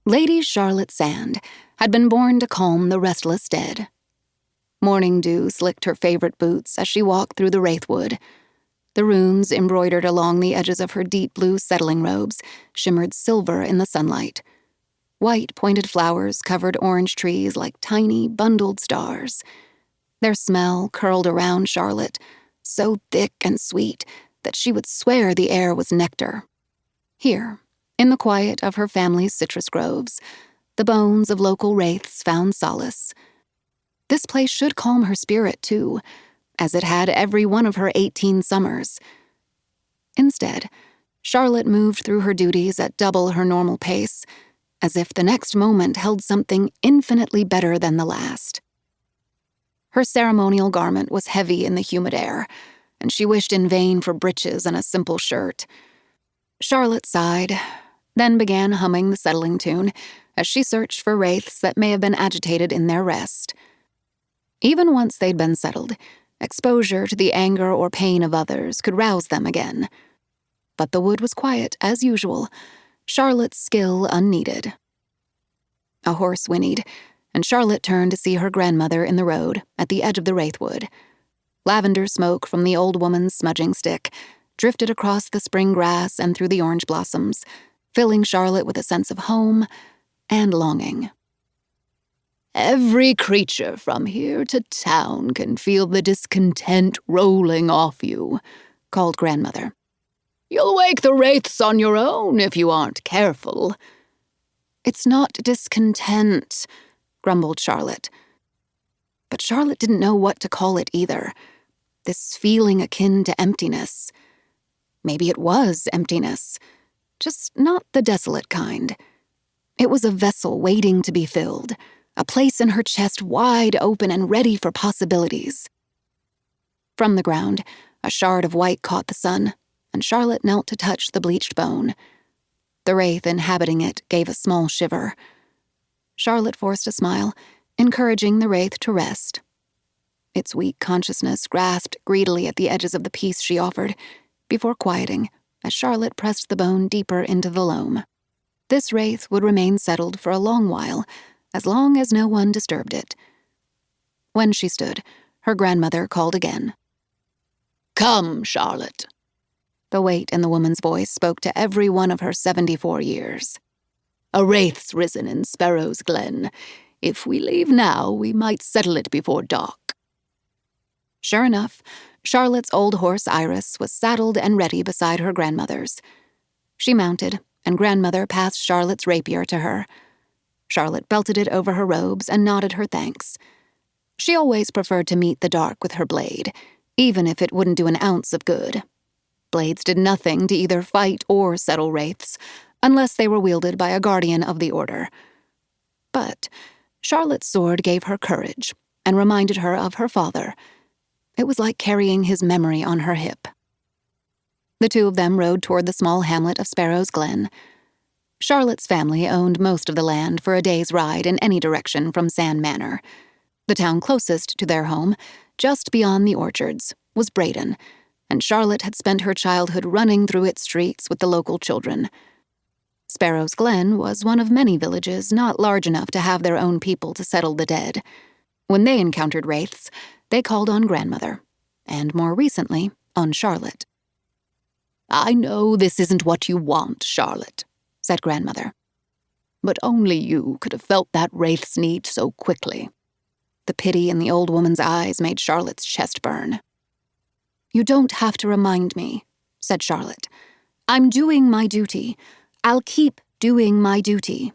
Lady Charlotte Sand had been born to calm the restless dead. Morning dew slicked her favorite boots as she walked through the wraithwood. The runes embroidered along the edges of her deep blue settling robes shimmered silver in the sunlight. White pointed flowers covered orange trees like tiny, bundled stars. Their smell curled around Charlotte, so thick and sweet that she would swear the air was nectar. Here, in the quiet of her family's citrus groves, the bones of local wraiths found solace. This place should calm her spirit, too, as it had every one of her 18 summers. Instead, Charlotte moved through her duties at double her normal pace, as if the next moment held something infinitely better than the last. Her ceremonial garment was heavy in the humid air, and she wished in vain for breeches and a simple shirt. Charlotte sighed, then began humming the settling tune as she searched for wraiths that may have been agitated in their rest. Even once they'd been settled, exposure to the anger or pain of others could rouse them again. But the wood was quiet, as usual, Charlotte's skill unneeded. A horse whinnied, and Charlotte turned to see her grandmother in the road at the edge of the wraithwood. Lavender smoke from the old woman's smudging stick drifted across the spring grass and through the orange blossoms, filling Charlotte with a sense of home and longing. "Every creature from here to town can feel the discontent rolling off you," called Grandmother. "You'll wake the wraiths on your own if you aren't careful." "It's not discontent," grumbled Charlotte. But Charlotte didn't know what to call it either. This feeling akin to emptiness. Maybe it was emptiness, just not the desolate kind. It was a vessel waiting to be filled, a place in her chest wide open and ready for possibilities. From the ground, a shard of white caught the sun, and Charlotte knelt to touch the bleached bone. The wraith inhabiting it gave a small shiver. Charlotte forced a smile, encouraging the wraith to rest. Its weak consciousness grasped greedily at the edges of the piece she offered, before quieting as Charlotte pressed the bone deeper into the loam. This wraith would remain settled for a long while, as long as no one disturbed it. When she stood, her grandmother called again. "Come, Charlotte." The weight in the woman's voice spoke to every one of her 74 years. "A wraith's risen in Sparrow's Glen. If we leave now, we might settle it before dark." Sure enough, Charlotte's old horse Iris was saddled and ready beside her grandmother's. She mounted, and Grandmother passed Charlotte's rapier to her. Charlotte belted it over her robes and nodded her thanks. She always preferred to meet the dark with her blade, even if it wouldn't do an ounce of good. Blades did nothing to either fight or settle wraiths, unless they were wielded by a guardian of the order. But Charlotte's sword gave her courage and reminded her of her father. It was like carrying his memory on her hip. The two of them rode toward the small hamlet of Sparrow's Glen. Charlotte's family owned most of the land for a day's ride in any direction from Sand Manor. The town closest to their home, just beyond the orchards, was Braden, and Charlotte had spent her childhood running through its streets with the local children. Sparrow's Glen was one of many villages not large enough to have their own people to settle the dead. When they encountered wraiths, they called on Grandmother, and more recently, on Charlotte. "I know this isn't what you want, Charlotte," said Grandmother. "But only you could have felt that wraith's need so quickly." The pity in the old woman's eyes made Charlotte's chest burn. "You don't have to remind me," said Charlotte. "I'm doing my duty. I'll keep doing my duty."